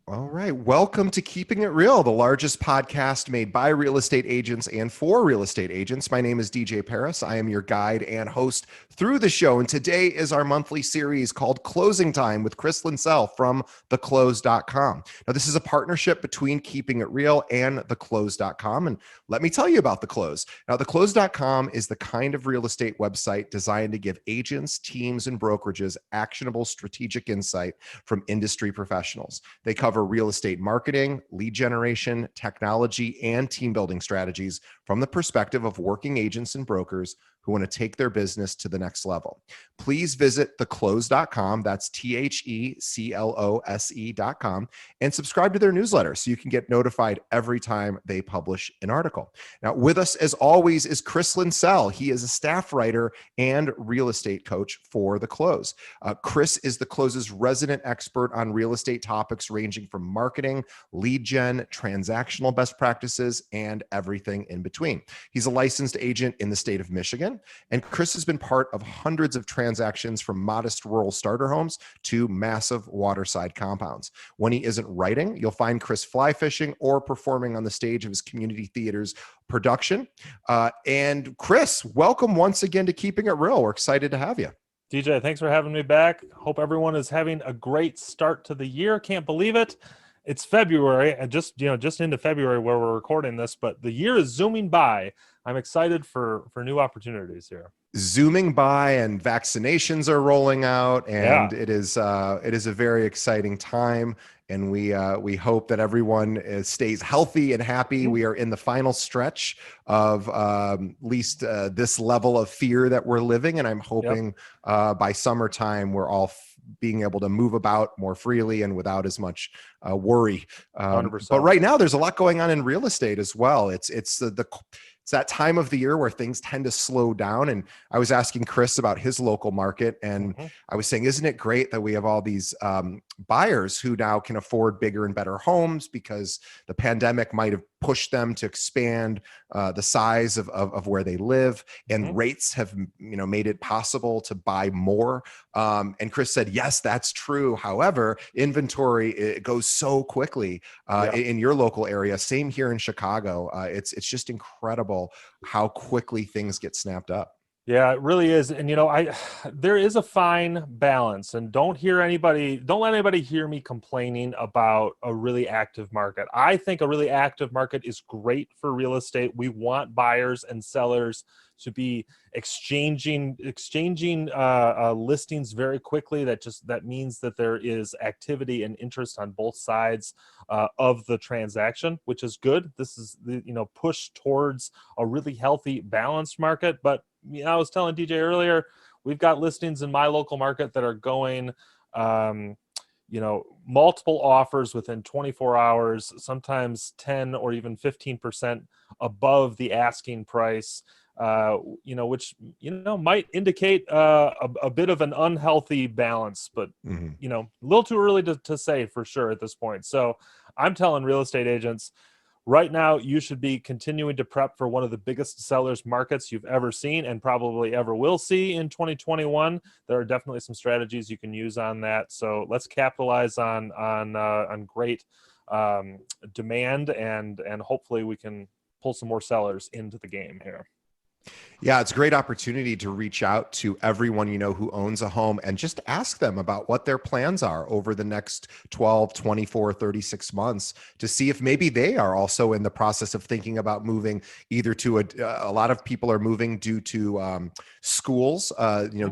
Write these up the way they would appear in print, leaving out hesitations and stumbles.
All right. Welcome to Keeping It Real, the largest podcast made by real estate agents and for real estate agents. My name is DJ Paris. I am your guide and host through the show. And today is our monthly series called Closing Time with Chris Linsell from theclose.com. Now, this is a partnership between Keeping It Real and theclose.com. And let me tell you about The Close. Now, theclose.com is the kind of real estate website designed to give agents, teams, and brokerages actionable strategic insight from industry professionals. They cover real estate marketing, lead generation, technology, and team building strategies from the perspective of working agents and brokers who want to take their business to the next level. Please visit theclose.com, that's THECLOSE.com, and subscribe to their newsletter so you can get notified every time they publish an article. Now, with us as always is Chris Linsell. He is a staff writer and real estate coach for The Close. Chris is The Close's resident expert on real estate topics ranging from marketing, lead gen, transactional best practices, and everything in between. He's a licensed agent in the state of Michigan. And Chris has been part of hundreds of transactions from modest rural starter homes to massive waterside compounds. When he isn't writing, you'll find Chris fly fishing or performing on the stage of his community theater's production. And Chris, welcome once again to Keeping It Real. We're excited to have you. DJ, thanks for having me back. Hope everyone is having a great start to the year. Can't believe it. It's February, and just into February where we're recording this, but the year is zooming by. I'm excited for new opportunities here. Zooming by, and vaccinations are rolling out, and Yeah. it is a very exciting time. And we hope that everyone stays healthy and happy. We are in the final stretch of at least this level of fear that we're living, and I'm hoping by summertime we're all being able to move about more freely and without as much worry. 100%. But right now, there's a lot going on in real estate as well. It's that time of the year where things tend to slow down. And I was asking Chris about his local market, and I was saying, isn't it great that we have all these buyers who now can afford bigger and better homes because the pandemic might have pushed them to expand the size of where they live, and rates have made it possible to buy more. And Chris said, yes, that's true. However, inventory, it goes so quickly in your local area. Same here in Chicago. It's just incredible how quickly things get snapped up. Yeah, it really is. And there is a fine balance, and don't let anybody hear me complaining about a really active market. I think a really active market is great for real estate. We want buyers and sellers to be exchanging listings very quickly. That means that there is activity and interest on both sides of the transaction, which is good. This is the push towards a really healthy, balanced market. But I was telling DJ earlier, we've got listings in my local market that are going multiple offers within 24 hours, sometimes 10 or even 15% above the asking price, which might indicate a bit of an unhealthy balance, but a little too early to say for sure at this point. So I'm telling real estate agents, right now, you should be continuing to prep for one of the biggest sellers markets you've ever seen and probably ever will see in 2021. There are definitely some strategies you can use on that. So let's capitalize on great demand, and hopefully we can pull some more sellers into the game here. Yeah, it's a great opportunity to reach out to everyone who owns a home and just ask them about what their plans are over the next 12, 24, 36 months to see if maybe they are also in the process of thinking about moving either to a lot of people are moving due to schools.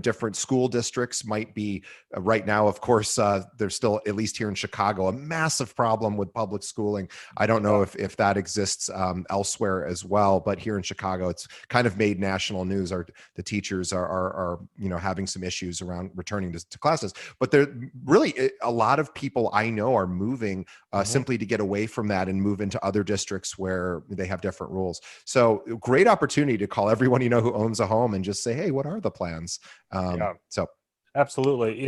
Different school districts might be right now, of course, there's still, at least here in Chicago, a massive problem with public schooling. I don't know if that exists elsewhere as well, but here in Chicago, it's kind of made national news. The teachers are having some issues around returning to classes, but there really a lot of people I know are moving simply to get away from that and move into other districts where they have different rules. So great opportunity to call everyone who owns a home and just say, hey, what are the plans? So absolutely.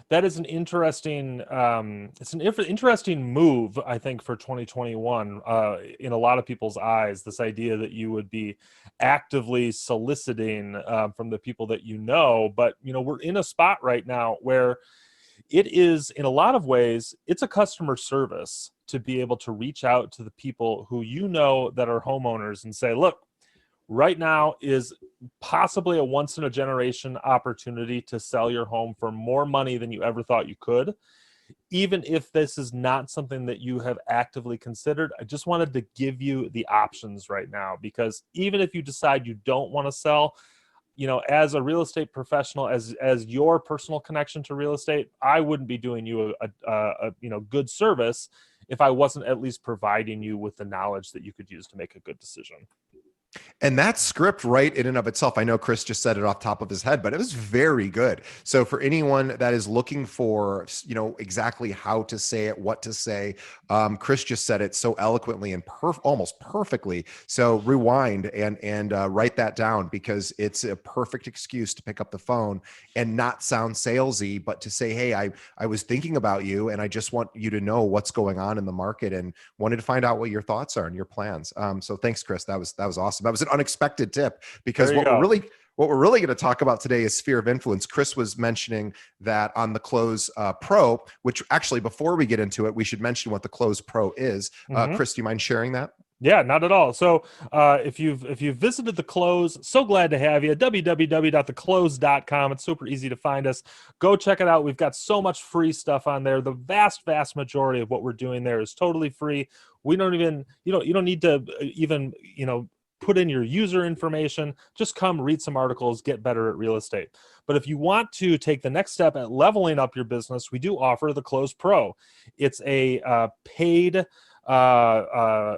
That is an interesting interesting move, I think, for 2021 in a lot of people's eyes. This idea that you would be actively soliciting from the people that but we're in a spot right now where it is, in a lot of ways, it's a customer service to be able to reach out to the people who you know that are homeowners and say, look, right now is possibly a once in a generation opportunity to sell your home for more money than you ever thought you could. Even if this is not something that you have actively considered, I just wanted to give you the options right now, because even if you decide you don't want to sell, as a real estate professional, as your personal connection to real estate, I wouldn't be doing you a good service if I wasn't at least providing you with the knowledge that you could use to make a good decision. And that script, right, in and of itself, I know Chris just said it off the top of his head, but it was very good. So for anyone that is looking for, exactly how to say it, what to say, Chris just said it so eloquently and almost perfectly. So rewind and write that down, because it's a perfect excuse to pick up the phone and not sound salesy, but to say, hey, I was thinking about you, and I just want you to know what's going on in the market and wanted to find out what your thoughts are and your plans. So thanks, Chris. That was awesome. That was an unexpected tip, because what we're really going to talk about today is sphere of influence. Chris was mentioning that on the Close Pro, which actually, before we get into it, we should mention what the Close Pro is. Chris, do you mind sharing that? Yeah, not at all. So if you've visited the Close, so glad to have you. www.theclose.com. It's super easy to find us. Go check it out. We've got so much free stuff on there. The vast majority of what we're doing there is totally free. We don't even, you don't need to even, put in your user information. Just come read some articles, get better at real estate. But if you want to take the next step at leveling up your business, we do offer the Close Pro. It's a paid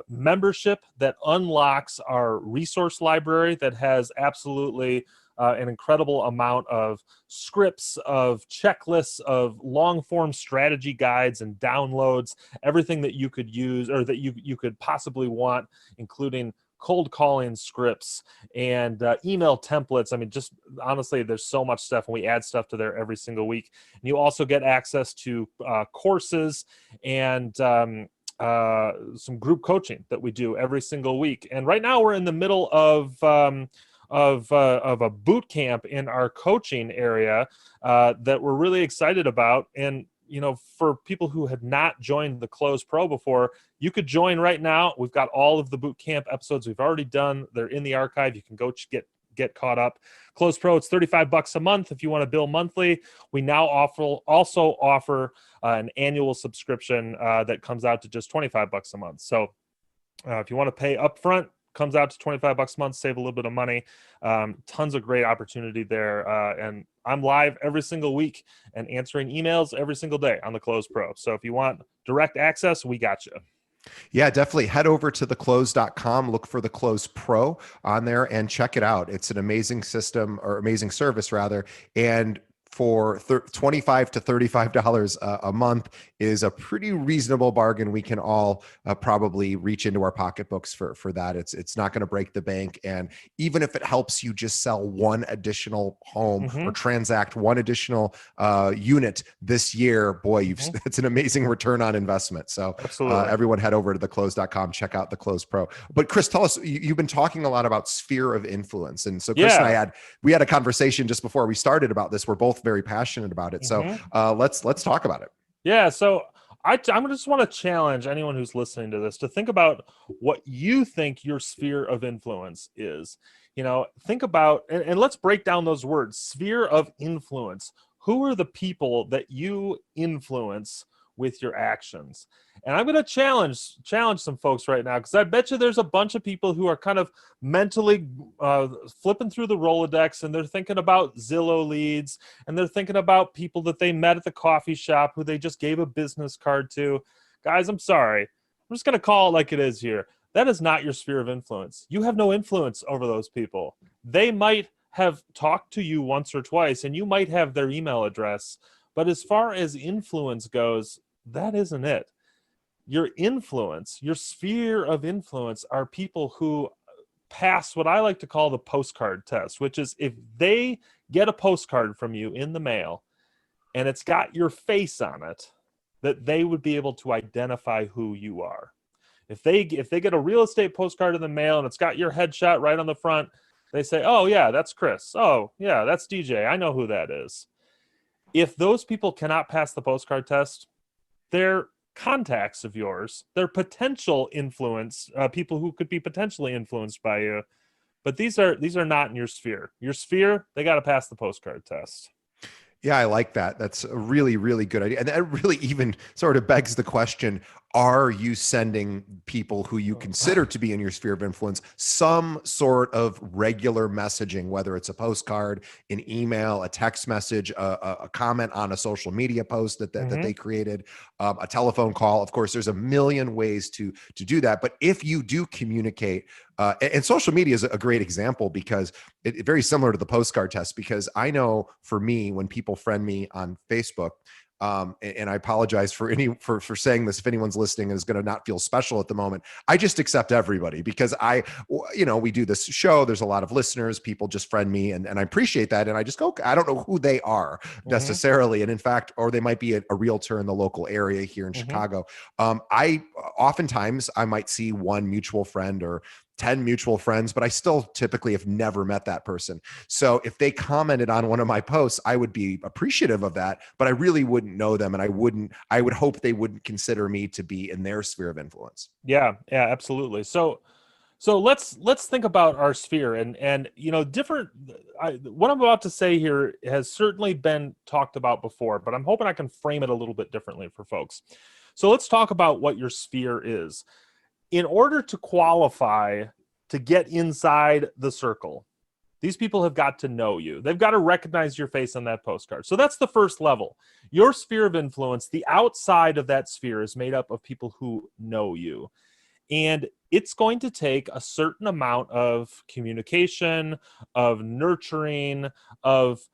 membership that unlocks our resource library that has absolutely an incredible amount of scripts, of checklists, of long form strategy guides and downloads, everything that you could use or that you could possibly want, including cold calling scripts and email templates. I mean, just honestly, there's so much stuff, and we add stuff to there every single week. And you also get access to courses and some group coaching that we do every single week. And right now we're in the middle of a boot camp in our coaching area that we're really excited about. And for people who had not joined the Close Pro before, you could join right now. We've got all of the boot camp episodes we've already done. They're in the archive. You can go get caught up. Close Pro, it's $35 a month if you want to bill monthly. We now also offer an annual subscription that comes out to just $25 a month. So if you want to pay upfront, comes out to $25 a month, save a little bit of money. Tons of great opportunity there. And I'm live every single week and answering emails every single day on the Close Pro. So if you want direct access, we got you. Yeah, definitely head over to theclose.com, look for the Close Pro on there and check it out. It's an amazing system, or amazing service rather. And for $25 to $35 a month is a pretty reasonable bargain. We can all probably reach into our pocketbooks for that. It's not going to break the bank. And even if it helps you just sell one additional home or transact one additional unit this year, boy, it's an amazing return on investment. So everyone head over to theclose.com, check out the Close Pro. But Chris, tell us, you've been talking a lot about sphere of influence. And so Chris and I we had a conversation just before we started about this. We're both very passionate about it. So let's talk about it. Yeah. So I just want to challenge anyone who's listening to this to think about what you think your sphere of influence is. Think about, and let's break down those words. Sphere of influence. Who are the people that you influence with your actions? And I'm going to challenge some folks right now, because I bet you there's a bunch of people who are kind of mentally flipping through the Rolodex, and they're thinking about Zillow leads, and they're thinking about people that they met at the coffee shop who they just gave a business card to. Guys, I'm sorry. I'm just going to call it like it is here. That is not your sphere of influence. You have no influence over those people. They might have talked to you once or twice, and you might have their email address. But as far as influence goes, that isn't it. Your influence, your sphere of influence, are people who pass what I like to call the postcard test, which is if they get a postcard from you in the mail and it's got your face on it, that they would be able to identify who you are. If they get a real estate postcard in the mail and it's got your headshot right on the front, they say, oh yeah, that's Chris. Oh yeah, that's DJ. I know who that is. If those people cannot pass the postcard test, they're contacts of yours. They're potential influence, people who could be potentially influenced by you. But these are not in your sphere. Your sphere, they got to pass the postcard test. Yeah, I like that. That's a really, really good idea. And that really even sort of begs the question, are you sending people who you consider to be in your sphere of influence some sort of regular messaging, whether it's a postcard, an email, a text message, a comment on a social media post that Mm-hmm. they created, a telephone call? Of course, there's a million ways to do that. But if you do communicate, and social media is a great example because very similar to the postcard test, because I know for me, when people friend me on Facebook, and I apologize for for saying this if anyone's listening and is going to not feel special at the moment. I just accept everybody because we do this show. There's a lot of listeners. People just friend me, and I appreciate that. And I just go, I don't know who they are Mm-hmm. necessarily, and in fact, or they might be a realtor in the local area here in Mm-hmm. Chicago. I oftentimes I might see one mutual friend or 10 mutual friends, but I still typically have never met that person. So if they commented on one of my posts, I would be appreciative of that, but I really wouldn't know them. And I would hope they wouldn't consider me to be in their sphere of influence. Yeah, yeah, absolutely. So let's think about our sphere and different. What I'm about to say here has certainly been talked about before, but I'm hoping I can frame it a little bit differently for folks. So let's talk about what your sphere is. In order to qualify to get inside the circle, these people have got to know you. They've got to recognize your face on that postcard. So that's the first level. Your sphere of influence, the outside of that sphere, is made up of people who know you. And it's going to take a certain amount of communication, of nurturing, of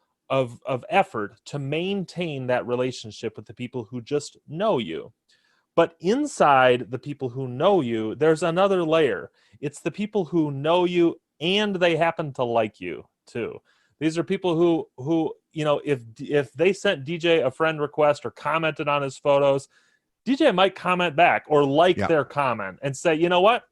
effort to maintain that relationship with the people who just know you. But inside the people who know you, there's another layer. It's the people who know you and they happen to like you too. These are people who if they sent DJ a friend request or commented on his photos, DJ might comment back or like Yeah. their comment and say, you know what?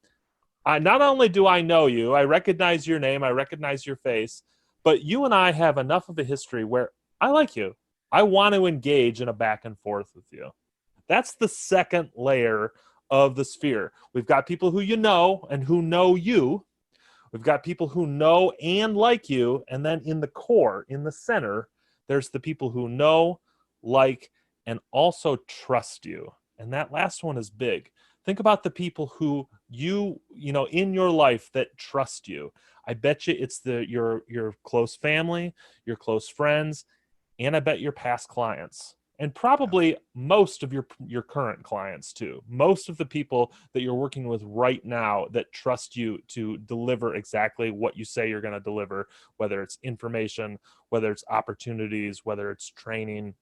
I not only do I know you, I recognize your name, I recognize your face, but you and I have enough of a history where I like you. I want to engage in a back and forth with you. That's the second layer of the sphere. We've got people who you know and who know you. We've got people who know and like you. And then in the core, in the center, there's the people who know, like, and also trust you. And that last one is big. Think about the people who in your life that trust you. I bet you it's your close family, your close friends, and I bet your past clients, and probably most of your current clients too. Most of the people that you're working with right now that trust you to deliver exactly what you say you're going to deliver, whether it's information, whether it's opportunities, whether it's training.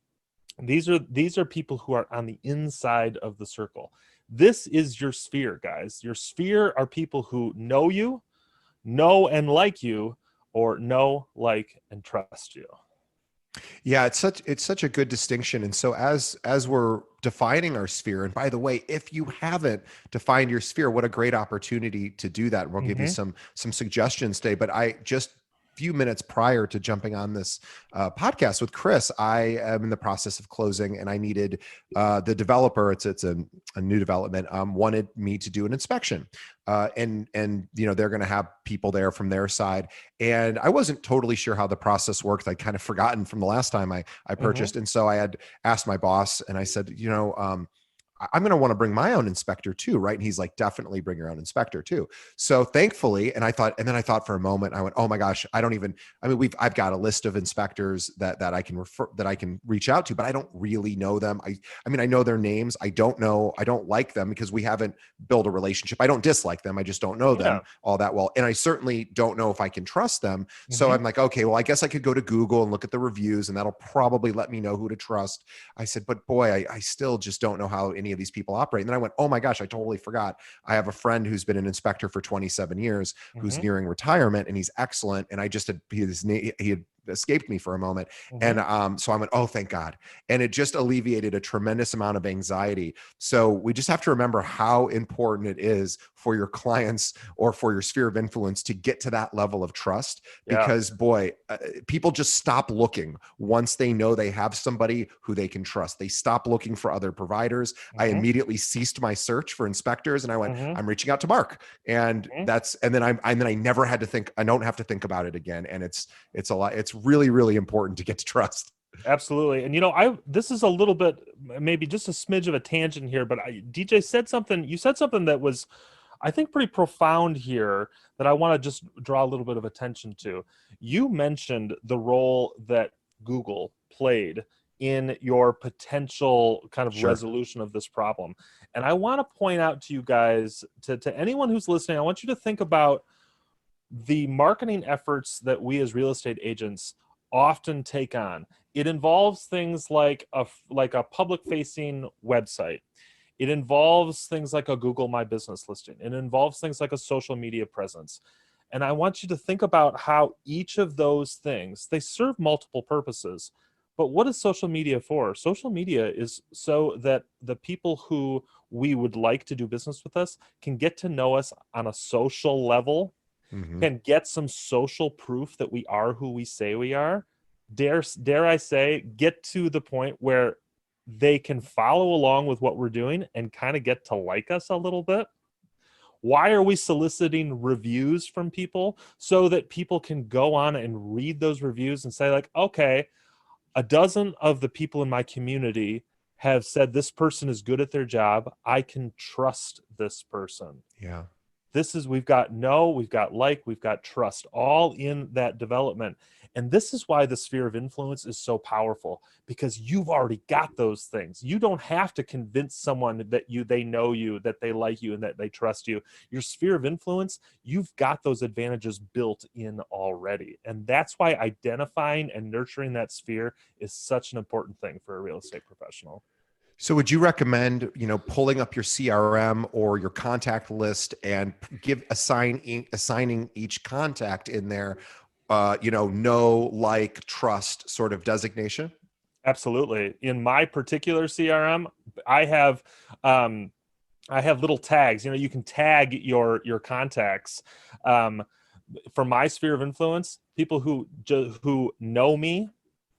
These are people who are on the inside of the circle. This is your sphere, guys. Your sphere are people who know you, know and like you, or know, like, and trust you. Yeah, it's such a good distinction. And so as we're defining our sphere, and by the way, if you haven't defined your sphere, what a great opportunity to do that. And we'll give you Mm-hmm. some suggestions today. But I just few minutes prior to jumping on this podcast with Chris, I am in the process of closing, and I needed the developer. It's a new development. Wanted me to do an inspection, and they're going to have people there from their side, and I wasn't totally sure how the process worked. I'd kind of forgotten from the last time I Mm-hmm. purchased, and so I had asked my boss, and I said, I'm going to want to bring my own inspector too, right? And he's like, definitely bring your own inspector too. So thankfully, and then I thought for a moment, I went, oh my gosh, I've got a list of inspectors that I can reach out to, but I don't really know them. I know their names. I don't like them because we haven't built a relationship. I don't dislike them. I just don't know them Yeah. all that well. And I certainly don't know if I can trust them. So Mm-hmm. I'm like, okay, well, I guess I could go to Google and look at the reviews, and that'll probably let me know who to trust. I said, but boy, I still just don't know how any of these people operate. And then I went, oh my gosh, I totally forgot. I have a friend who's been an inspector for 27 years, who's Mm-hmm. nearing retirement, and he's excellent. And he had escaped me for a moment. Mhm. And so I went, oh, thank God. And it just alleviated a tremendous amount of anxiety. So we just have to remember how important it is for your clients or for your sphere of influence to get to that level of trust, Yeah. because boy, people just stop looking once they know they have somebody who they can trust. They stop looking for other providers. I Mhm. immediately ceased my search for inspectors, and I went, Mhm. I'm reaching out to Mark. And Mhm. then I never had to think, I don't have to think about it again. And it's a lot. It's really, really important to get to trust. Absolutely. And I this is a little bit, maybe just a smidge of a tangent here, but DJ said something, you said something that was, I think, pretty profound here, that I want to just draw a little bit of attention to. You mentioned the role that Google played in your potential kind of Sure. resolution of this problem. And I want to point out to you guys, to anyone who's listening, I want you to think about the marketing efforts that we as real estate agents often take on. It involves things like a public facing website. It involves things like a Google My Business listing. It involves things like a social media presence. And I want you to think about how each of those things, they serve multiple purposes. But what is social media for? Social media is so that the people who we would like to do business with us can get to know us on a social level, Hmm. can get some social proof that we are who we say we are. Dare I say, get to the point where they can follow along with what we're doing and kind of get to like us a little bit. Why are we soliciting reviews from people? So that people can go on and read those reviews and say, like, okay, a dozen of the people in my community have said this person is good at their job. I can trust this person. Yeah. This is, we've got know, we've got like, we've got trust, all in that development. And this is why the sphere of influence is so powerful, because you've already got those things. You don't have to convince someone that they know you, that they like you, and that they trust you. Your sphere of influence, you've got those advantages built in already. And that's why identifying and nurturing that sphere is such an important thing for a real estate professional. So would you recommend, pulling up your CRM or your contact list and assigning each contact in there, know, like, trust sort of designation? Absolutely. In my particular CRM, I have um, I have little tags. You can tag your contacts. Um, for my sphere of influence, people who know me,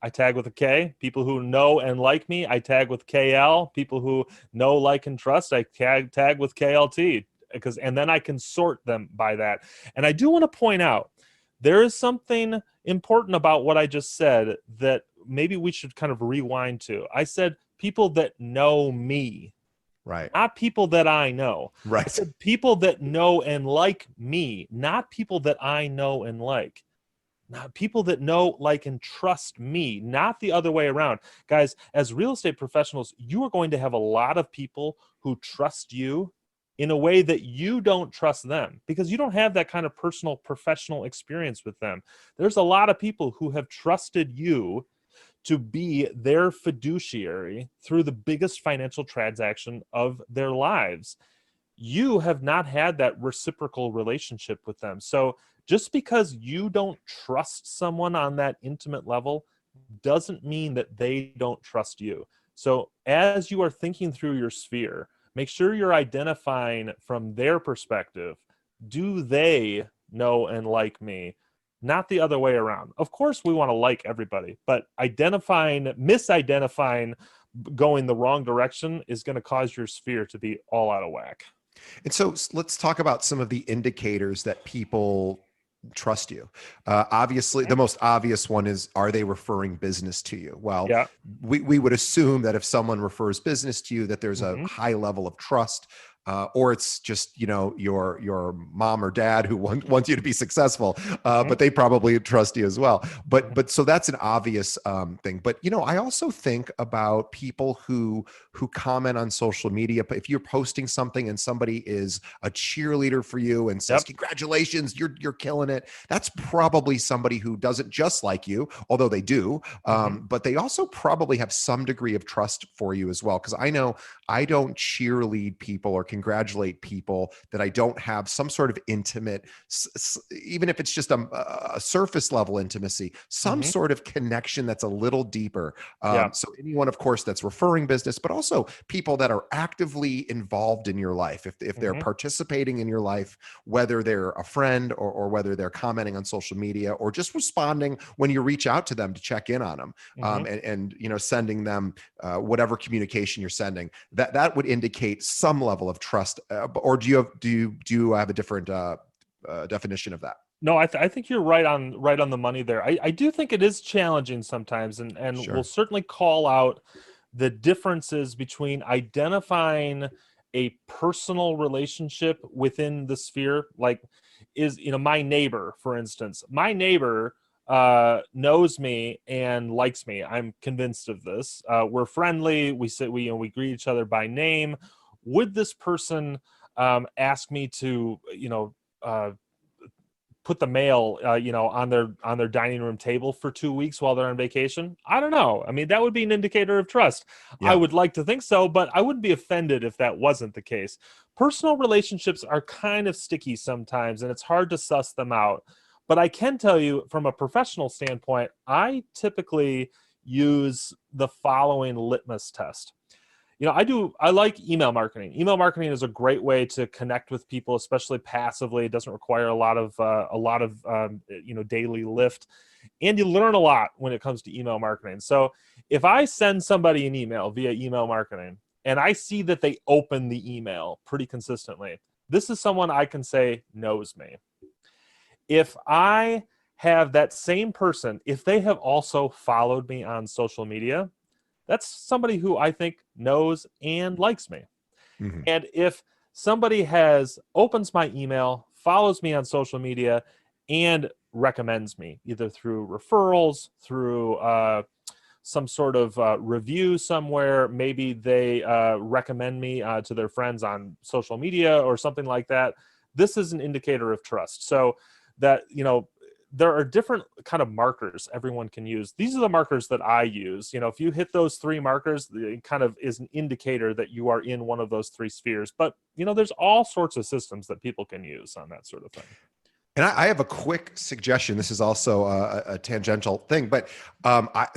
I tag with a K. People who know and like me, I tag with KL. People who know, like, and trust, I tag with KLT, and then I can sort them by that. And I do want to point out, there is something important about what I just said that maybe we should kind of rewind to. I said people that know me, Right. not people that I know. I Right. said people that know and like me, not people that I know and like. Not people that know, like, and trust me, not the other way around. Guys, as real estate professionals, you are going to have a lot of people who trust you in a way that you don't trust them, because you don't have that kind of personal professional experience with them. There's a lot of people who have trusted you to be their fiduciary through the biggest financial transaction of their lives. You have not had that reciprocal relationship with them. So just because you don't trust someone on that intimate level doesn't mean that they don't trust you. So as you are thinking through your sphere, make sure you're identifying from their perspective, do they know and like me? Not the other way around. Of course, we want to like everybody, but misidentifying, going the wrong direction is going to cause your sphere to be all out of whack. And so let's talk about some of the indicators that people trust you. Obviously, the most obvious one is, are they referring business to you? Well, Yeah. we would assume that if someone refers business to you, that there's a Hmm. high level of trust, or it's just, your mom or dad who wants you to be successful, Hmm. but they probably trust you as well. Hmm. But so that's an obvious thing. But I also think about people who comment on social media. But if you're posting something and somebody is a cheerleader for you and says, Yep. congratulations, you're killing it, that's probably somebody who doesn't just like you, although they do, Hmm. but they also probably have some degree of trust for you as well. Because I know I don't cheerlead people or congratulate people that I don't have some sort of intimate, even if it's just a surface level intimacy, some Mhm. sort of connection that's a little deeper. Yeah. So anyone, of course, that's referring business, but also people that are actively involved in your life, if they're Mhm. participating in your life, whether they're a friend or whether they're commenting on social media or just responding when you reach out to them to check in on them, Mhm. and sending them whatever communication you're sending, that would indicate some level of trust. Or do you have a different definition of that? No, I think you're right on the money there. I do think it is challenging sometimes, and we'll Sure. certainly call out the differences between identifying a personal relationship within the sphere. Like, is my neighbor, for instance, my neighbor knows me and likes me. I'm convinced of this. We're friendly. We greet each other by name. Would this person ask me to Uh, put the mail on their dining room table for 2 weeks while they're on vacation? I don't know. I mean, that would be an indicator of trust. I Yeah. would like to think so, but I wouldn't be offended if that wasn't the case. Personal relationships are kind of sticky sometimes, and it's hard to suss them out. But I can tell you from a professional standpoint, I typically use the following litmus test. I like email marketing. Email marketing is a great way to connect with people, especially passively. It doesn't require a lot of daily lift, and you learn a lot when it comes to email marketing. So if I send somebody an email via email marketing and I see that they open the email pretty consistently, this is someone I can say knows me. If I have that same person, if they have also followed me on social media, that's somebody who I think knows and likes me. Mhm. And if somebody opens my email, follows me on social media, and recommends me either through referrals, through some sort of review somewhere, maybe they recommend me to their friends on social media or something like that, this is an indicator of trust. So that there are different kind of markers everyone can use. These are the markers that I use. If you hit those three markers, it kind of is an indicator that you are in one of those three spheres. But there's all sorts of systems that people can use on that sort of thing. And I have a quick suggestion. This is also a tangential thing, but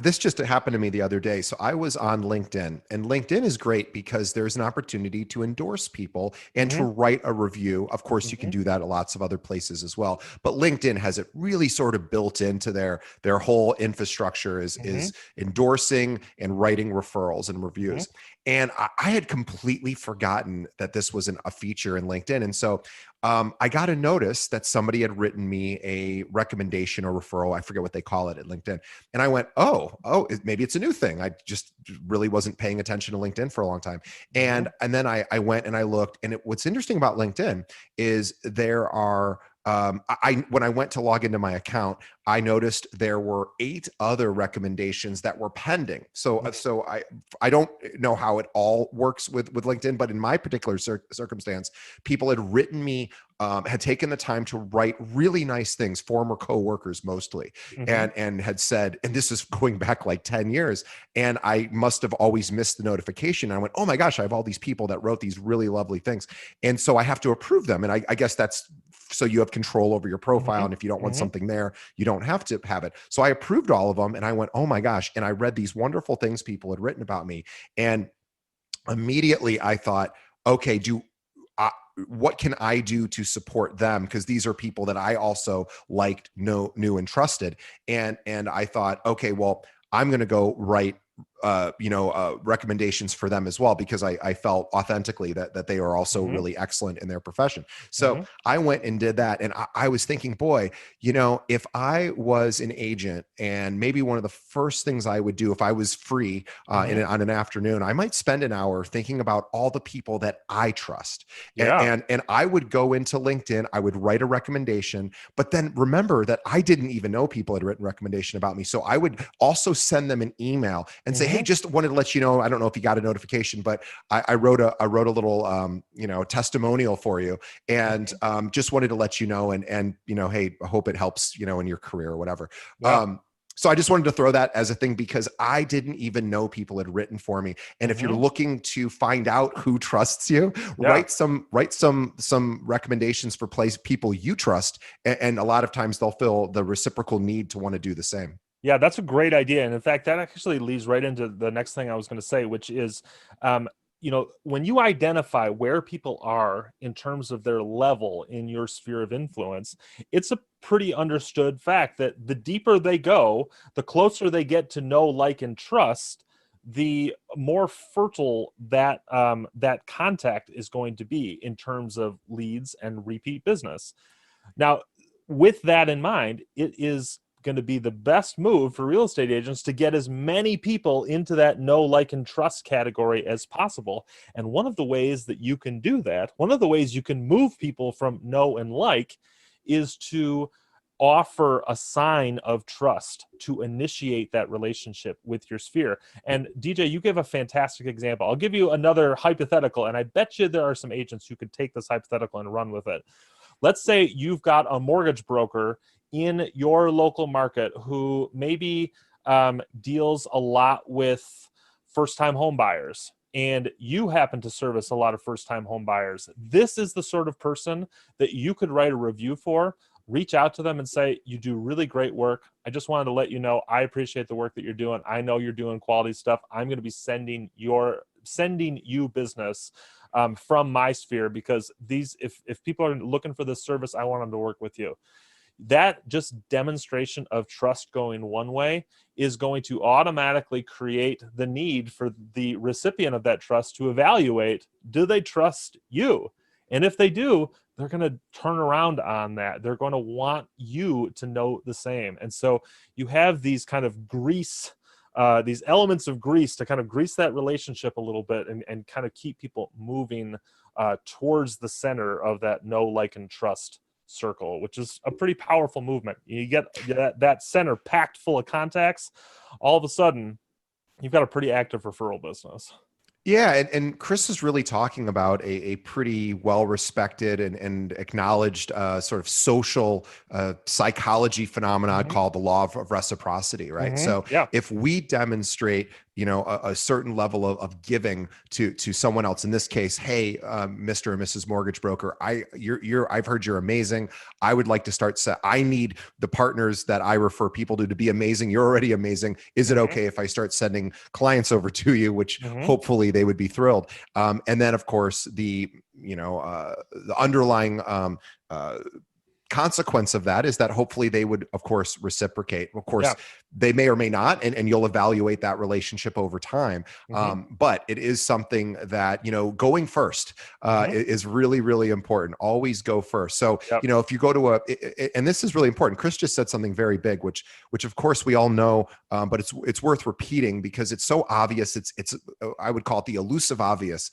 this just happened to me the other day. So I was on LinkedIn, and LinkedIn is great because there's an opportunity to endorse people and to Mm-hmm. write a review. Of course, you can Mm-hmm. do that at lots of other places as well, but LinkedIn has it really sort of built into their whole infrastructure Mm-hmm. is endorsing and writing referrals and Mm-hmm. reviews. And I had completely forgotten that this was a feature in LinkedIn, and so I got a notice that somebody had written me a recommendation or referral. I forget what they call it at LinkedIn. And I went, maybe it's a new thing. I just really wasn't paying attention to LinkedIn for a long time. Mm-hmm. And then I went and I looked, and what's interesting about LinkedIn is there are, when I went to log into my account, I noticed there were 8 other recommendations that were pending. So I don't know how it all works with LinkedIn, but in my particular circumstance, people had written me, had taken the time to write really nice things, former coworkers mostly, Mm-hmm. and had said, and this is going back like 10 years, and I must have always missed the notification. I went, oh my gosh, I have all these people that wrote these really lovely things, and so I have to approve them. And I guess that's so you have control over your profile, and if you don't want Mm-hmm. something there, you don't have to have it. So I approved all of them, and I went, oh my gosh, and I read these wonderful things people had written about me, and immediately I thought, okay, uh, what can I do to support them? Because these are people that I also liked, knew, and trusted. And I thought, okay, well, I'm going to go write, recommendations for them as well, because I felt authentically that they are also Mm-hmm. really excellent in their profession. So Mm-hmm. I went and did that, and I was thinking, boy, if I was an agent, and maybe one of the first things I would do if I was free Mm-hmm. on an afternoon, I might spend an hour thinking about all the people that I trust, and, Yeah. and I would go into LinkedIn, I would write a recommendation, but then remember that I didn't even know people had written recommendation about me, so I would also send them an email and say, hey, Mm-hmm. just wanted to let you know, I don't know if you got a notification, but I wrote a little testimonial for you, and Mm-hmm. just wanted to let you know, and hey, I hope it helps in your career or whatever. Yeah. So I just wanted to throw that as a thing because I didn't even know people had written for me. And if you're Hmm. looking to find out who trusts you, Yeah. write some recommendations for people you trust, and a lot of times they'll feel the reciprocal need to want to do the same. Yeah, that's a great idea. And in fact, that actually leads right into the next thing I was going to say, which is, um, when you identify where people are in terms of their level in your sphere of influence, it's a pretty understood fact that the deeper they go, the closer they get to know, like, and trust, the more fertile that contact is going to be in terms of leads and repeat business. Now, with that in mind, it is going to be the best move for real estate agents to get as many people into that know, like, and trust category as possible. And one of the ways that you can do that, one of the ways you can move people from know and like, is to offer a sign of trust to initiate that relationship with your sphere. And DJ, you give a fantastic example. I'll give you another hypothetical, and I bet you there are some agents who could take this hypothetical and run with it. Let's say you've got a mortgage broker in your local market who maybe deals a lot with first-time home buyers, and you happen to service a lot of first-time home buyers. This is the sort of person that you could write a review for. Reach out to them and say, you do really great work. I just wanted to let you know I appreciate the work that you're doing. I know you're doing quality stuff. I'm going to be sending you business from my sphere, because if people are looking for this service, I want them to work with you. That just demonstration of trust going one way is going to automatically create the need for the recipient of that trust to evaluate, do they trust you? And if they do, they're going to turn around on that. They're going to want you to know the same. And so you have these kind of these elements of grease to kind of grease that relationship a little bit, and kind of keep people moving towards the center of that know, like, and trust circle, which is a pretty powerful movement. You get that center packed full of contacts, all of a sudden you've got a pretty active referral business. Yeah, and Chris is really talking about a pretty well-respected and acknowledged sort of social psychology phenomenon Hmm. called the law of reciprocity, right? Hmm. So Yeah. if we demonstrate, a certain level of giving to someone else, in this case, hey, Mr. and Mrs. Mortgage Broker, I've heard you're amazing. I would like to I need the partners that I refer people to be amazing. You're already amazing. Is it Hmm. okay if I start sending clients over to you, which Hmm. hopefully they would be thrilled. And then, of course, the underlying consequence of that is that hopefully they would, of course, reciprocate. Of course, Yeah. they may or may not, and you'll evaluate that relationship over time. Hmm. But it is something that, going first Hmm. is really, really important. Always go first. So, Yep. if you go to and this is really important. Chris just said something very big, which of course we all know, but it's worth repeating because it's so obvious. It's I would call it the elusive obvious,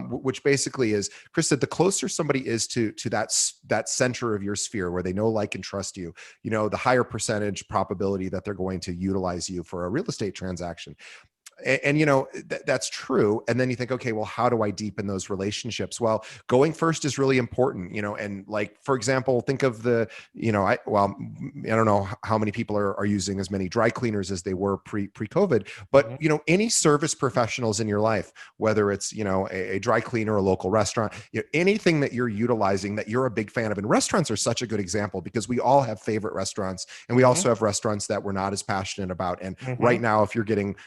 which basically is, Chris said, the closer somebody is to that center of your sphere where they know, like, and trust you, the higher percentage probability that they're going to utilize you for a real estate transaction. And that's true. And then you think, okay, well, how do I deepen those relationships? Well, going first is really important. And, like, for example, think of I don't know how many people are using as many dry cleaners as they were pre-COVID, but Hmm. any service professionals in your life, whether it's a dry cleaner, a local restaurant, anything that you're utilizing that you're a big fan of. And restaurants are such a good example because we all have favorite restaurants, and we Hmm. also have restaurants that we're not as passionate about. And Hmm. right now, if you're getting,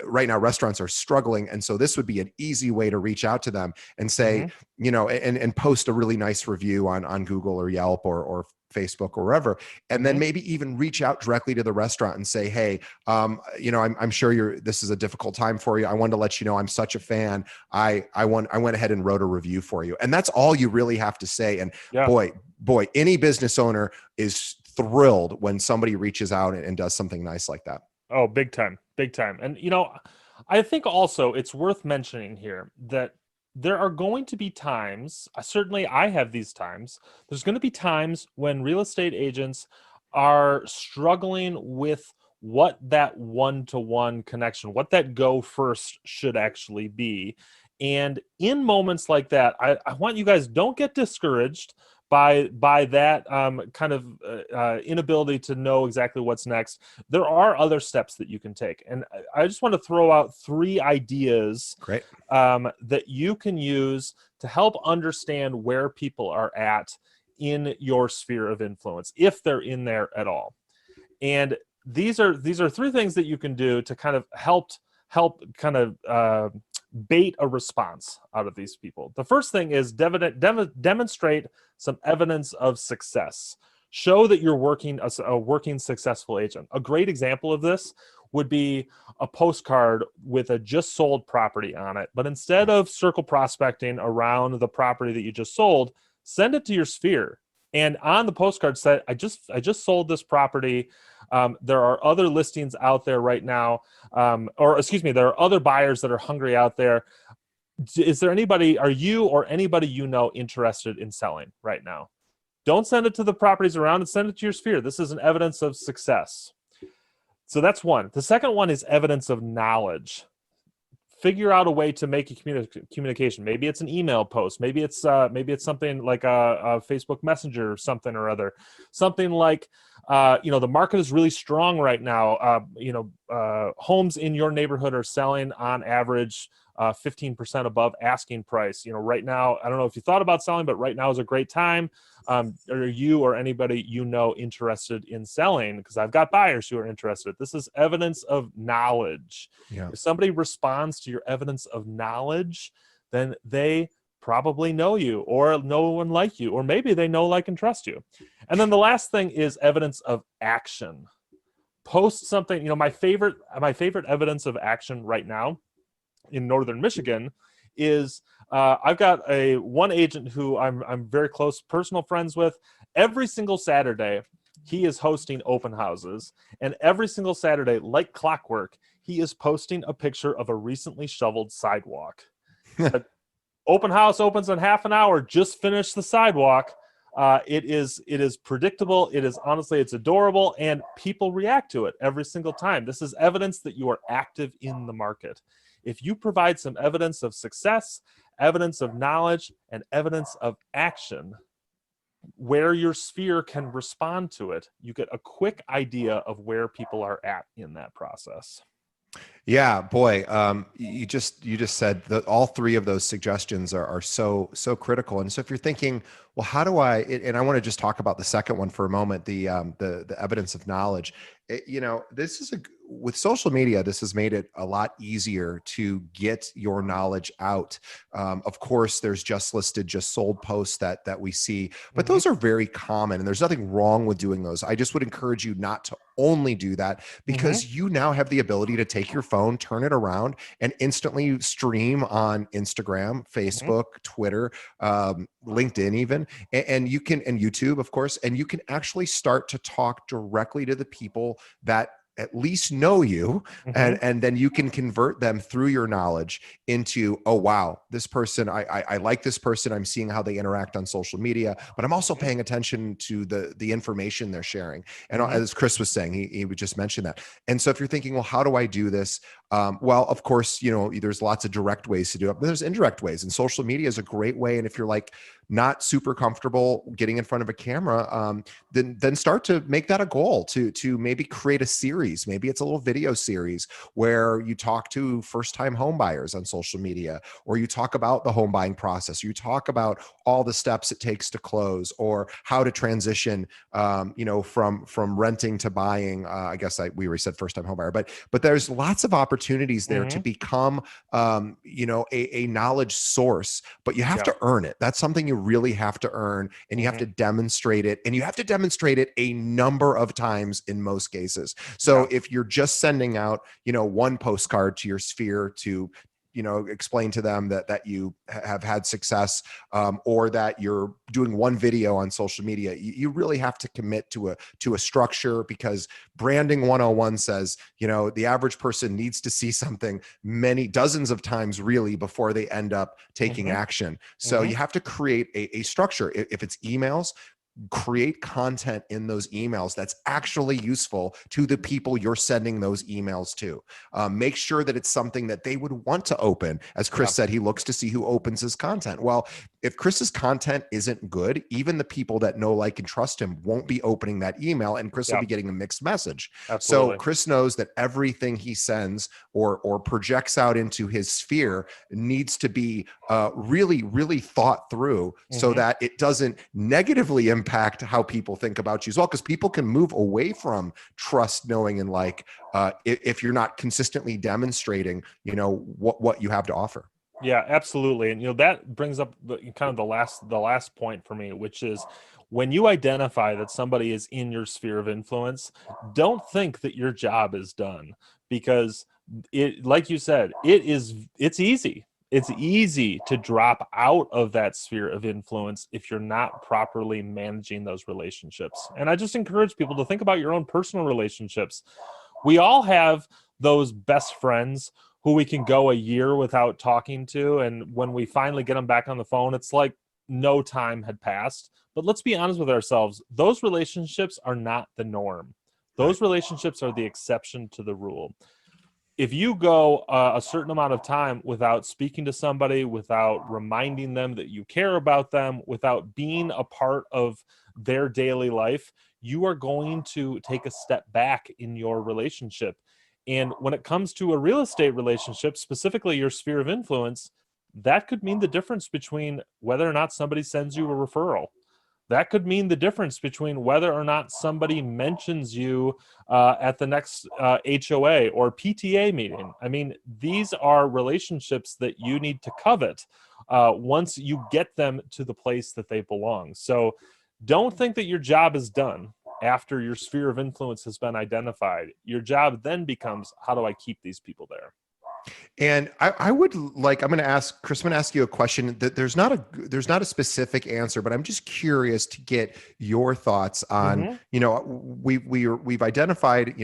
right now restaurants are struggling, and so this would be an easy way to reach out to them and say, Hmm. and post a really nice review on Google or Yelp or Facebook or wherever, and then Hmm. maybe even reach out directly to the restaurant and say, hey, I'm sure this is a difficult time for you. I wanted to let you know I'm such a fan. I went ahead and wrote a review for you, and that's all you really have to say. And Yeah. boy, any business owner is thrilled when somebody reaches out and does something nice like that. Oh, big time, big time. And I think also it's worth mentioning here that there are going to be times, certainly I have these times, there's going to be times when real estate agents are struggling with what that one-to-one connection, what that go first should actually be. And in moments like that, I want you guys, don't get discouraged by that kind of inability to know exactly what's next, there are other steps that you can take. And I just want to throw out 3 ideas Great. that you can use to help understand where people are at in your sphere of influence, if they're in there at all. And these are 3 things that you can do to kind of help kind of bait a response out of these people. The first thing is demonstrate some evidence of success. Show that you're working as a working successful agent. A great example of this would be a postcard with a just sold property on it. But instead of circle prospecting around the property that you just sold, send it to your sphere. And on the postcard say, I just sold this property. There are other listings out there right now, there are other buyers that are hungry out there. Is there anybody, are you or anybody you know interested in selling right now? Don't send it to the properties around and send it to your sphere. This is an evidence of success. So that's one. The second one is evidence of knowledge. Figure out a way to make a communication. Maybe it's an email post. Maybe it's something like a Facebook Messenger or something or other. Something like, the market is really strong right now. Homes in your neighborhood are selling on average 15% above asking price. Right now, I don't know if you thought about selling, but right now is a great time. Are you or anybody you know interested in selling? Because I've got buyers who are interested. This is evidence of knowledge. Yeah. If somebody responds to your evidence of knowledge, then they probably know you or know one like you, or maybe they know, like, and trust you. And then the last thing is evidence of action. Post something. My favorite evidence of action right now in Northern Michigan is I've got one agent who I'm very close personal friends with. Every single Saturday, he is hosting open houses, and every single Saturday, like clockwork, he is posting a picture of a recently shoveled sidewalk. Open house opens in half an hour. Just finished the sidewalk. It is predictable. It's adorable, and people react to it every single time. This is evidence that you are active in the market. If you provide some evidence of success, evidence of knowledge, and evidence of action, where your sphere can respond to it, you get a quick idea of where people are at in that process. Yeah, boy. You just said that all 3 of those suggestions are so critical. And so if you're thinking, well, how do I? And I want to just talk about the second one for a moment. The evidence of knowledge. This is with social media, this has made it a lot easier to get your knowledge out. Of course, there's just listed, just sold posts that we see, but those are very common, and there's nothing wrong with doing those. I just would encourage you not to only do that, because you now have the ability to take your phone, turn it around, and instantly stream on Instagram, Facebook, Twitter, LinkedIn, even, and you can, and YouTube, of course, and you can actually start to talk directly to the people that at least know you, and then you can convert them through your knowledge into, oh wow, this person, I like this person, I'm seeing how they interact on social media, but I'm also paying attention to the information they're sharing. And as Chris was saying, he would just mention that. And so if you're thinking, well, how do I do this? Well, of course, there's lots of direct ways to do it, but there's indirect ways, and social media is a great way. And if you're like not super comfortable getting in front of a camera, then start to make that a goal to maybe create a series. Maybe it's a little video series where you talk to first-time home buyers on social media, or you talk about the home buying process. You talk about all the steps it takes to close, or how to transition, from renting to buying. I guess we already said first-time home buyer, but there's lots of opportunities there to become, a knowledge source, but you have to earn it. That's something you really have to earn, and you have to demonstrate it, and you have to demonstrate it a number of times in most cases. So if you're just sending out, one postcard to your sphere to, explain to them that you have had success, or that you're doing one video on social media, you really have to commit to a structure, because branding 101 says, the average person needs to see something many dozens of times really before they end up taking action. So you have to create a structure. If it's emails, create content in those emails that's actually useful to the people you're sending those emails to. Make sure that it's something that they would want to open. As Chris said, he looks to see who opens his content. Well, if Chris's content isn't good, even the people that know, like, and trust him won't be opening that email, and Chris will be getting a mixed message. Absolutely. So Chris knows that everything he sends or projects out into his sphere needs to be really, really thought through so that it doesn't negatively impact how people think about you as well. Because people can move away from trust, knowing, and like if you're not consistently demonstrating, what you have to offer. Yeah, absolutely. And that brings up kind of the last point for me, which is when you identify that somebody is in your sphere of influence, don't think that your job is done, because like you said, it's easy. It's easy to drop out of that sphere of influence if you're not properly managing those relationships. And I just encourage people to think about your own personal relationships. We all have those best friends who we can go a year without talking to, and when we finally get them back on the phone, it's like no time had passed. But let's be honest with ourselves, those relationships are not the norm. Those relationships are the exception to the rule. If you go a certain amount of time without speaking to somebody, without reminding them that you care about them, without being a part of their daily life, you are going to take a step back in your relationship. And when it comes to a real estate relationship, specifically your sphere of influence, that could mean the difference between whether or not somebody sends you a referral. That could mean the difference between whether or not somebody mentions you at the next HOA or PTA meeting. I mean, these are relationships that you need to covet once you get them to the place that they belong. So don't think that your job is done after your sphere of influence has been identified. Your job then becomes, how do I keep these people there? And I would like, I'm going to ask Chris, I'm going to ask you a question that there's not a specific answer, but I'm just curious to get your thoughts on, we've identified,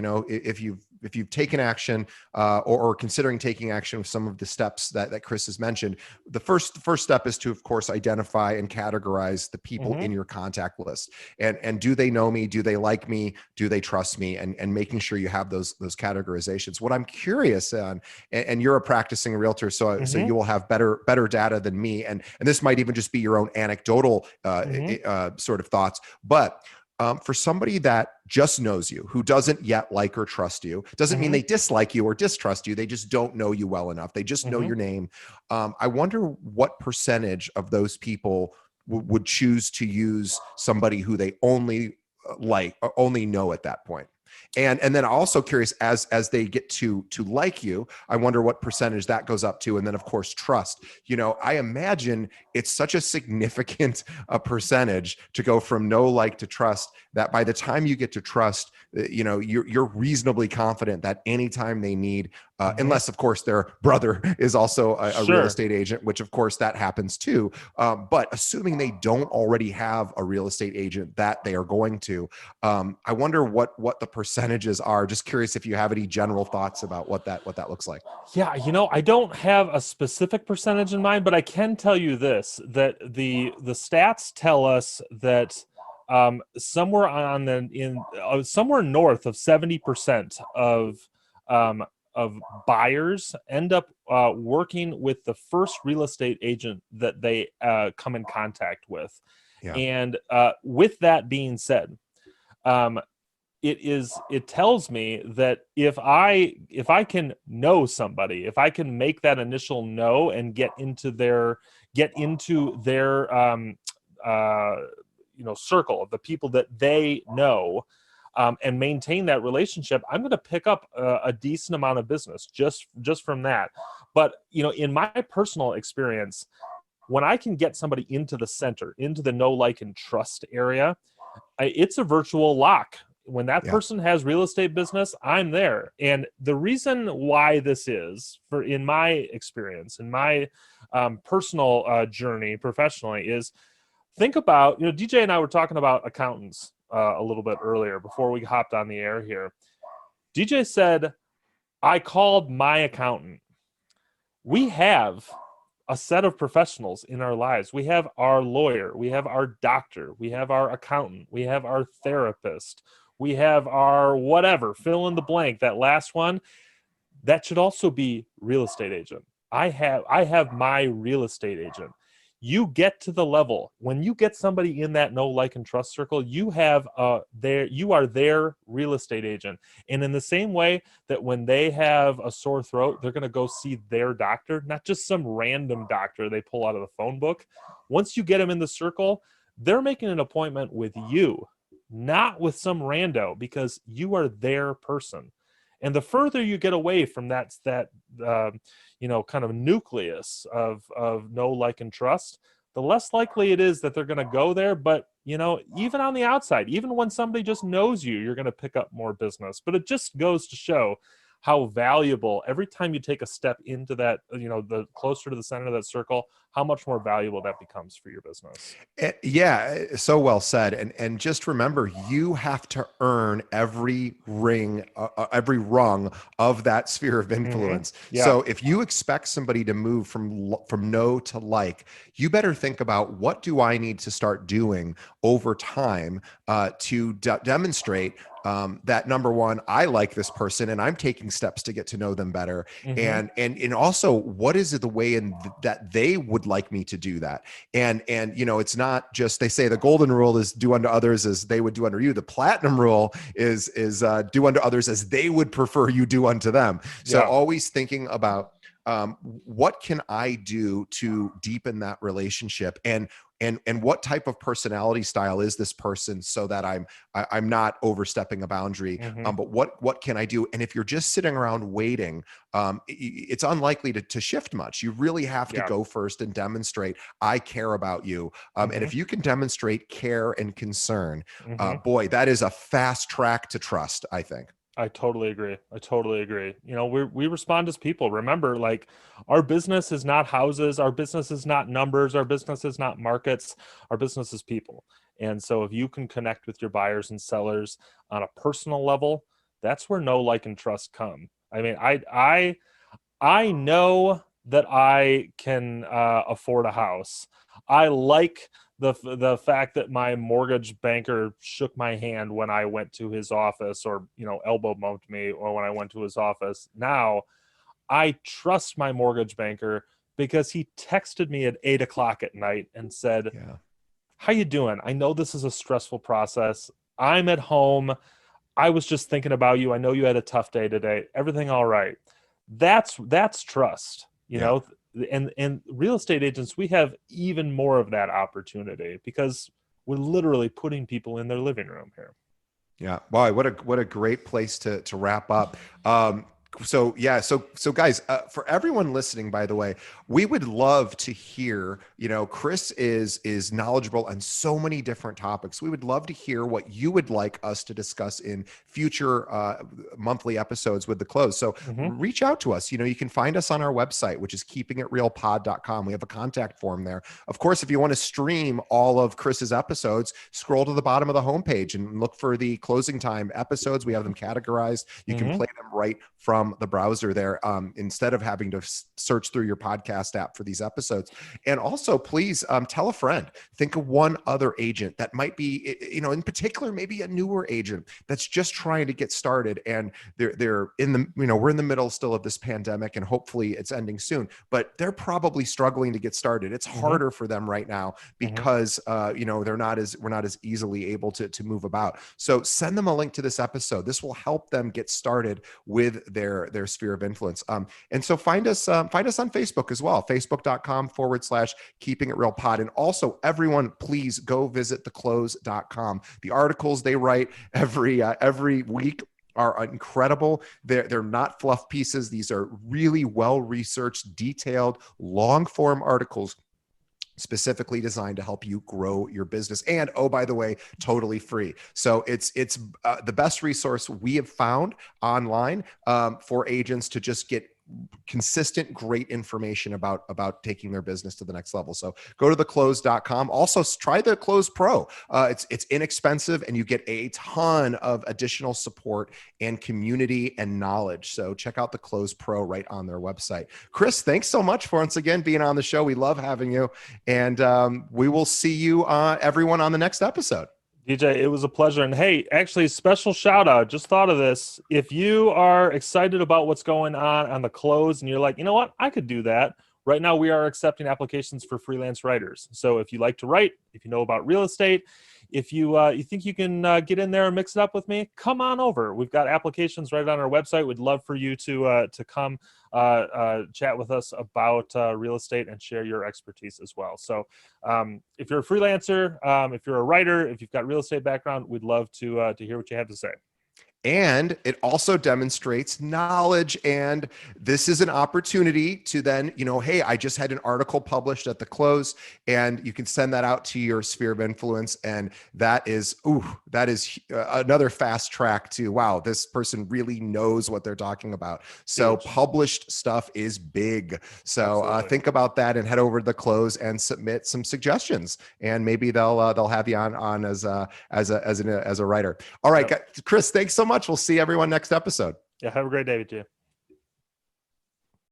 if you've taken action or considering taking action with some of the steps that Chris has mentioned, the first step is to, of course, identify and categorize the people in your contact list. And do they know me? Do they like me? Do they trust me? And making sure you have those categorizations. What I'm curious on, and you're a practicing realtor, so you will have better data than me. And this might even just be your own anecdotal sort of thoughts, but for somebody that just knows you, who doesn't yet like or trust you, doesn't mean they dislike you or distrust you. They just don't know you well enough. They just know your name. I wonder what percentage of those people would choose to use somebody who they only like or only know at that point. And then also curious, as they get to like you, I wonder what percentage that goes up to. And then, of course, trust. I imagine it's such a significant percentage to go from no like to trust, that by the time you get to trust, you're reasonably confident that anytime they need, unless of course their brother is also a real estate agent, which of course that happens too. But assuming they don't already have a real estate agent that they are going to, I wonder what the percentages are. Just curious if you have any general thoughts about what that looks like. Yeah, I don't have a specific percentage in mind, but I can tell you this, that the stats tell us that somewhere somewhere north of 70% of buyers end up working with the first real estate agent that they come in contact with. Yeah. And with that being said, it tells me that if I can know somebody, if I can make that initial know and get into their circle of the people that they know, and maintain that relationship, I'm going to pick up a decent amount of business just from that. But in my personal experience, when I can get somebody into the center, into the know, like, and trust area, it's a virtual lock. When that person has real estate business, I'm there. And the reason why this is, in my experience, in my personal journey professionally, is think about, DJ and I were talking about accountants a little bit earlier before we hopped on the air here. DJ said, I called my accountant. We have a set of professionals in our lives. We have our lawyer, we have our doctor, we have our accountant, we have our therapist, we have our whatever, fill in the blank, that last one. That should also be real estate agent. I have my real estate agent. You get to the level when you get somebody in that know, like, and trust circle, you have you are their real estate agent. And in the same way that when they have a sore throat, they're going to go see their doctor, not just some random doctor they pull out of the phone book. Once you get them in the circle, they're making an appointment with you, not with some rando, because you are their person. And the further you get away from kind of nucleus of know, like, and trust, the less likely it is that they're going to go there. But even on the outside, even when somebody just knows you, you're going to pick up more business. But it just goes to show how valuable, every time you take a step into that, the closer to the center of that circle, how much more valuable that becomes for your business. Yeah, so well said. And just remember, you have to earn every every rung of that sphere of influence. Yeah. So if you expect somebody to move from no to like, you better think about, what do I need to start doing over time to demonstrate that, number one, I like this person and I'm taking steps to get to know them better. And also, what is it the way that they would like me to do that? And it's not just, they say the golden rule is do unto others as they would do unto you. The platinum rule is do unto others as they would prefer you do unto them. So always thinking about what can I do to deepen that relationship, and what type of personality style is this person, so that I'm not overstepping a boundary. But what can I do? And if you're just sitting around waiting, it's unlikely to shift much. You really have to go first and demonstrate, I care about you. And if you can demonstrate care and concern, boy, that is a fast track to trust, I think. I totally agree. We respond as people. Remember, like, our business is not houses. Our business is not numbers. Our business is not markets. Our business is people. And so if you can connect with your buyers and sellers on a personal level, that's where know, like, and trust come. I mean, I know that I can afford a house. I like the fact that my mortgage banker shook my hand when I went to his office, or elbow bumped me, or when I went to his office. Now I trust my mortgage banker because he texted me at 8 o'clock at night and said, how you doing? I know this is a stressful process. I'm at home. I was just thinking about you. I know you had a tough day today. Everything all right? That's trust, and real estate agents, we have even more of that opportunity because we're literally putting people in their living room here. Yeah. Boy, what a great place to wrap up. So guys, for everyone listening, by the way, we would love to hear, Chris is knowledgeable on so many different topics. We would love to hear what you would like us to discuss in future monthly episodes with The Close. So reach out to us. You can find us on our website, which is keepingitrealpod.com. We have a contact form there. Of course, if you want to stream all of Chris's episodes, scroll to the bottom of the homepage and look for the closing time episodes. We have them categorized. You can play them right from the browser there, instead of having to search through your podcast app for these episodes. And also, please tell a friend. Think of one other agent that might be, in particular, maybe a newer agent that's just trying to get started, and they're in the, we're in the middle still of this pandemic, and hopefully it's ending soon, but they're probably struggling to get started. It's harder for them right now because we're not as easily able to move about. So send them a link to this episode. This will help them get started with their sphere of influence. And so find us on Facebook as well, facebook.com/keepingitrealpod. And also, everyone, please go visit theclose.com. The articles they write every week are incredible. They're not fluff pieces. These are really well-researched, detailed, long-form articles specifically designed to help you grow your business. And, oh, by the way, totally free. So it's the best resource we have found online for agents to just get consistent, great information about taking their business to the next level. So go to theclose.com. Also try the Close Pro. It's inexpensive, and you get a ton of additional support and community and knowledge. So check out the Close Pro right on their website. Chris, thanks so much for once again being on the show. We love having you, and we will see you everyone on the next episode. DJ, it was a pleasure. And hey, actually, special shout out. Just thought of this. If you are excited about what's going on the Close and you're like, you know what, I could do that. Right now, we are accepting applications for freelance writers. So if you like to write, if you know about real estate, if you think you can get in there and mix it up with me, come on over. We've got applications right on our website. We'd love for you to come chat with us about real estate and share your expertise as well. So if you're a freelancer, if you're a writer, if you've got real estate background, we'd love to hear what you have to say. And it also demonstrates knowledge. And this is an opportunity to then, hey, I just had an article published at the Close, and you can send that out to your sphere of influence. And that is another fast track to, wow, this person really knows what they're talking about. So published stuff is big. So think about that and head over to the Close and submit some suggestions, and maybe they'll have you on as a writer. All right, Chris, thanks so much. We'll see everyone next episode. Yeah, have a great day, with you.